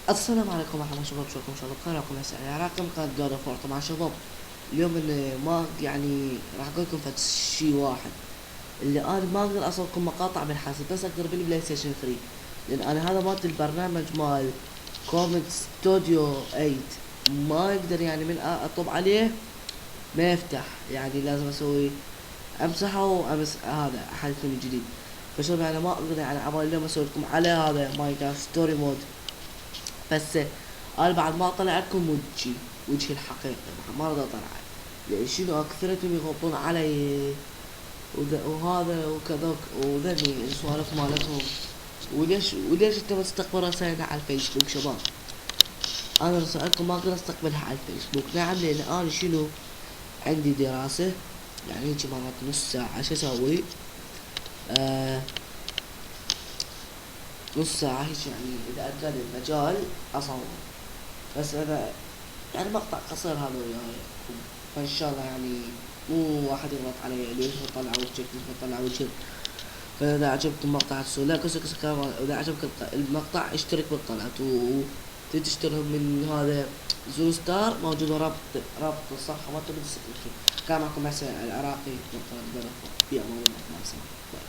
السلام عليكم ورحمة الله شباب، شلونكم؟ ان شاء الله بخير. معكم هسه راكم قناة جاد اوف وور. طبعا شباب، اليوم اللي ما يعني راح اقول لكم فد شي واحد اللي انا ما اقدر اصوركم مقاطع من حاسب، بس اقدر بالبلاي ستيشن 3، لان انا هذا مالت البرنامج مال كومنت ستوديو 8 ما يقدر يعني من اطب عليه ما يفتح، يعني لازم اسوي امسحه وامس هذا احدث من جديد. فشباب انا ما اقدر يعني عبالي اليوم اسوي لكم على هذا ماينكرافت ستوري مود، بس انا بعد ما اطلع لكم وجهي الحقيقي ما رضى اطلع، يعني شنو اكثرتهم يغطون علي وهذا وكذا وذني السوالف مالتهم. وليش انت ما تستقبل رسائل على الفيسبوك شباب؟ انا رسائلكم ما اقدر استقبلها على الفيسبوك، نعم، لان انا شنو عندي دراسة، يعني هيجي مرات نص ساعة شو اسوي؟ نص ساعة هيك، يعني اذا اتقل المجال اصور، بس انا يعني مقطع قصير هذا وياي، فان شاء الله يعني مو واحد يغلط علي ليش بطلع وجهك ليش بطلع وجهك. فاذا عجبكم مقطع لا كسر كمان، اذا عجبك المقطع اشترك بالقناة وتشترك من هذا زو ستار، موجود رابط الصفحة مالته بالدسكربشن. كان معكم حسين العراقي من قناة. في امان الله، مع السلامة.